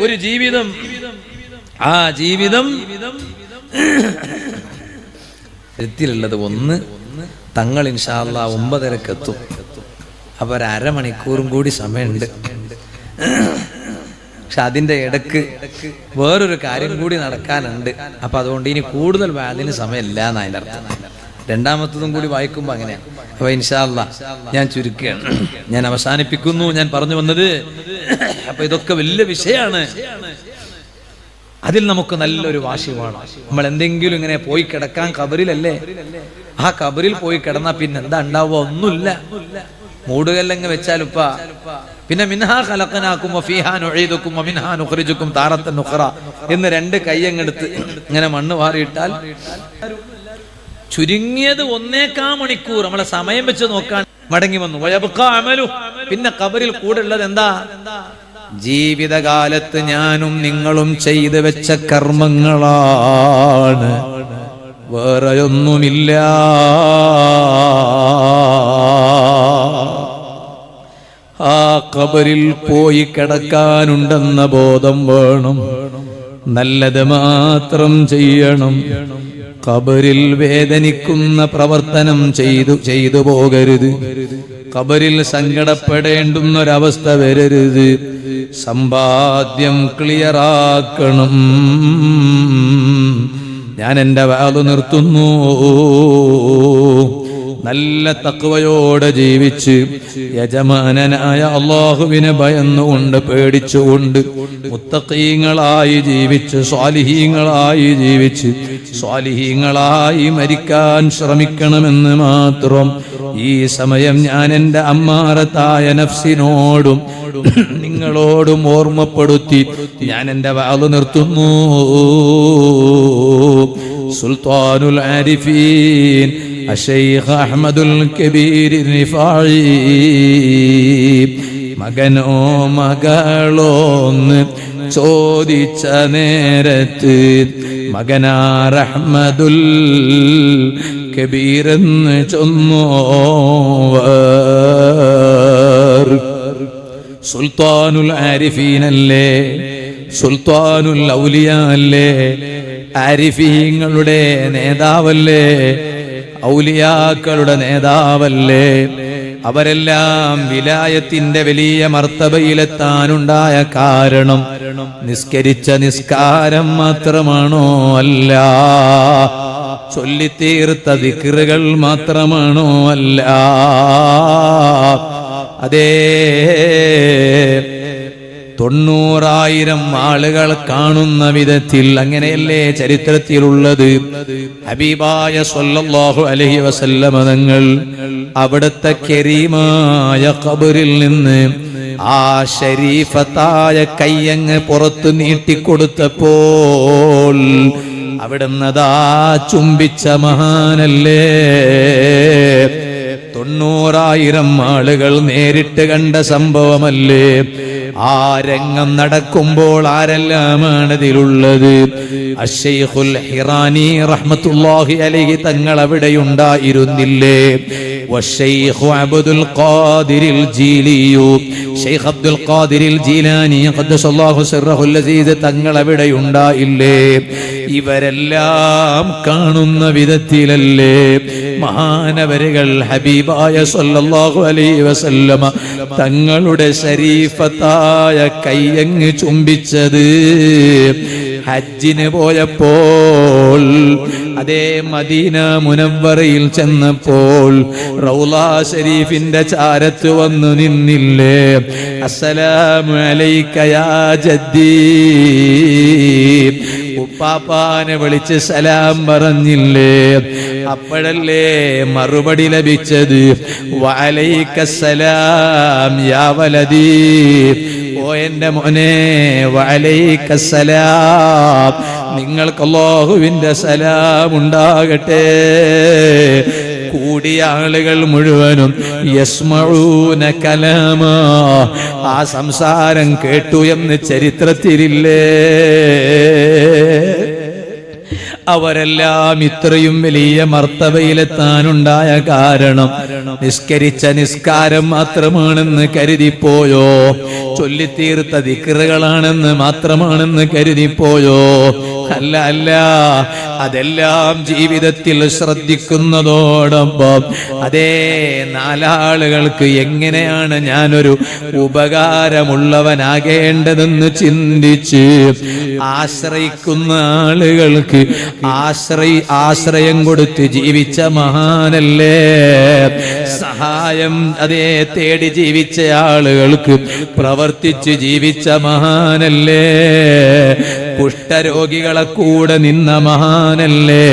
ഒരു ജീവിതം, ആ ജീവിതം ത്തിലുള്ളത് ഒന്ന്, തങ്ങൾ ഇൻഷാ അല്ലാഹ് 9:30 എത്തും. അപ്പൊ ഒരു അരമണിക്കൂറും കൂടി സമയമുണ്ട്. പക്ഷെ അതിന്റെ ഇടക്ക് വേറൊരു കാര്യം കൂടി നടക്കാനുണ്ട്. അപ്പൊ അതുകൊണ്ട് ഇനി കൂടുതൽ വാദിന് സമയമില്ല എന്ന് അതിന്റെ അർത്ഥം. രണ്ടാമത്തതും കൂടി വായിക്കുമ്പോ അങ്ങനെയാണ്. അപ്പൊ ഇൻഷാ അല്ലാഹ് ഞാൻ ചുരുക്കുകയാണ്, ഞാൻ അവസാനിപ്പിക്കുന്നു. ഞാൻ പറഞ്ഞു വന്നത്, അപ്പൊ ഇതൊക്കെ വലിയ വിഷയമാണ്. അതിൽ നമുക്ക് നല്ലൊരു വാശി വേണം. നമ്മൾ എന്തെങ്കിലും ഇങ്ങനെ പോയി കിടക്കാൻ ഖബറിലല്ലേ, ആ ഖബറിൽ പോയി കിടന്നാ പിന്നെ എന്താ ഉണ്ടാവുക? ഒന്നുമില്ല. മൂടുകല്ലങ്ങ് വെച്ചാലുപ്പ പിന്നെ മിൻഹാ ഖലഖനാകും വഫീഹാ നുഈദുകും വമിൻഹാ നുഖ്രിജുകും താറത്തൻ നുഖറ എന്ന് 2 കൈയങ്ങെടുത്ത് ഇങ്ങനെ മണ്ണ് വാരിയിട്ടാൽ ചുരുങ്ങിയത് 1.25 മണിക്കൂർ നമ്മളെ സമയം വെച്ച് നോക്കാൻ മടങ്ങി വന്നു. വയബ്ഖാ അമലു, പിന്നെ ഖബറിൽ കൂടെ ഉള്ളത് എന്താ? ജീവിതകാലത്ത് ഞാനും നിങ്ങളും ചെയ്തു വെച്ച കർമ്മങ്ങളാണ്, വേറെയൊന്നുമില്ല. ആ ഖബറിൽ പോയി കിടക്കാനുണ്ടെന്ന ബോധം വേണം. നല്ലത് മാത്രം ചെയ്യണം. ഖബറിൽ വേദനിക്കുന്ന പ്രവർത്തനം ചെയ്തു പോകരുത്. ഖബറിൽ സങ്കടപ്പെടേണ്ടുന്നൊരവസ്ഥ വരരുത്. സമ്പാദ്യം ക്ലിയറാക്കണം. ഞാൻ എൻ്റെ വാളു നിർത്തുന്നു. നല്ല തഖ്വയോടെ ജീവിച്ച് യജമാനനായ അല്ലാഹുവിനെ ഭയന്നുകൊണ്ട് പേടിച്ചുകൊണ്ട് മുത്തഖീങ്ങളായി ജീവിച്ച് സ്വാലിഹീങ്ങളായി മരിക്കാൻ ശ്രമിക്കണമെന്ന് മാത്രം ഈ സമയം ഞാൻ എൻ്റെ അമ്മാറത്തായ നഫ്സിനോടും നിങ്ങളോടും ഓർമ്മപ്പെടുത്തി ഞാൻ എൻ്റെ വാള് നിർത്തുന്നു. സുൽത്താനുൽ ആരിഫീൻ അശൈഖ് അഹ്മദുൽ കബീർ റിഫാഈ മകനോ മകളോന്ന് ചോദിച്ച നേരത്ത് മകനാ റഹ്മദുൽ കബീർ എന്ന് ചൊന്നോവർ. സുൽത്താനുൽ ആരിഫീൻ അല്ലേ, സുൽത്താനുൽ ഔലിയ അല്ലേ, ആരിഫീങ്ങളുടെ നേതാവല്ലേ, ഔലിയാക്കളുടെ നേതാവല്ലേ. അവരെല്ലാം വിലായത്തിന്റെ വലിയ മർത്തബയിലെത്താനുണ്ടായ കാരണം നിസ്കരിച്ച നിസ്കാരം മാത്രമാണോ? അല്ല. ചൊല്ലിത്തീർത്ത ദിക്റുകൾ മാത്രമാണോ? അല്ല. അതേ, 90,000 ആളുകൾ കാണുന്ന വിധത്തിൽ അങ്ങനെയല്ലേ ചരിത്രത്തിലുള്ളത്. ഹബീബായ സ്വല്ലല്ലാഹു അലൈഹി വസല്ലമ തങ്ങൾ അവിടുത്തെ കരീമായ ഖബറിൽ നിന്ന് ആ ശരീഫത്തായ കയ്യങ്ങ് പുറത്തു നീട്ടിക്കൊടുത്തപ്പോൾ അവിടുന്നതാ ചുംബിച്ച മഹാനല്ലേ. 90,000 ആളുകൾ നേരിട്ട് കണ്ട സംഭവമല്ലേ. ആ രംഗം നടക്കുമ്പോൾ ആരെല്ലാമാണ് ഇതിലുള്ളത്? അശ്ശൈഖുൽ ഹിറാനി റഹ്മത്തുള്ളാഹി അലൈഹി തങ്ങൾ അവിടെ ഉണ്ടായിരുന്നില്ലേ? വശൈഖു അബ്ദുൽ ഖാദിരിൽ ജീലിയു, ശൈഖ് അബ്ദുൽ ഖാദിരിൽ ജീലാനി ഖദ്ദസല്ലാഹു സിർറഹുൽ അസീസ് തങ്ങൾ അവിടെ ഉണ്ടായില്ലേ? ഇവരെല്ലാം കാണുന്ന വിധത്തിലല്ലേ മഹാനവരുകൾ ഹബീബായ സ്വല്ലല്ലാഹു അലൈഹി വസല്ലമ തങ്ങളുടെ ശരീഫത്തായ കയ്യങ്ങ് ചുംബിച്ചത്. ഹജ്ജിന് പോയപ്പോൾ അതേ മദീന മുനവ്വറയിൽ ചെന്നപ്പോൾ റൗളാ ശരീഫിന്റെ ചാരത്ത് വന്നു നിന്നില്ലേ? അസ്സലാമു അലൈക യാ ജദ്ദീ ഉപ്പാപ്പാനെ വിളിച്ച് സലാം പറഞ്ഞില്ലേ? അപ്പോഴല്ലേ മറുപടി ലഭിച്ചത്, വഅലൈക്കസ്സലാം യാ വലദീ, ഓ എന്റെ മോനെ, വഅലൈക്കസ്സലാം, നിങ്ങൾക്ക് അല്ലാഹുവിന്റെ സലാം ഉണ്ടാകട്ടെ. കൂടിയ ആളുകൾ മുഴുവനും യസ്മഊന കലാമാ, ആ സംസാരം കേട്ടു എന്ന് ചരിത്രത്തിലില്ലേ? അവരെല്ലാം ഇത്രയും വലിയ മർത്തബയിലെത്താനുണ്ടായ കാരണം നിസ്കരിച്ച നിസ്കാരം മാത്രമാണെന്ന് കരുതിപ്പോയോ? ചൊല്ലിത്തീർത്ത ദിക്റുകളാണെന്ന് മാത്രമാണെന്ന് കരുതിപ്പോയോ? അല്ല അല്ല, അതെല്ലാം ജീവിതത്തിൽ ശ്രദ്ധിക്കുന്നതോടൊപ്പം അതേ നാലാളുകൾക്ക് എങ്ങനെയാണ് ഞാനൊരു ഉപകാരമുള്ളവനാകേണ്ടതെന്ന് ചിന്തിച്ച് ആശ്രയിക്കുന്ന ആളുകൾക്ക് ആശ്രയം കൊടുത്ത് ജീവിച്ച മഹാനല്ലേ? സഹായം അതേ തേടി ജീവിച്ച ആളുകൾക്ക് പ്രവർത്തിച്ച് ജീവിച്ച മഹാനല്ലേ? കുഷ്ഠരോഗികളെ കൂടെ നിന്ന മഹാനല്ലേ?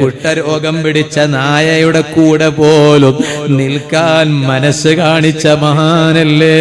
കുഷ്ഠരോഗം പിടിച്ച നായയുടെ കൂടെ പോലും നിൽക്കാൻ മനസ്സ് കാണിച്ച മഹാനല്ലേ?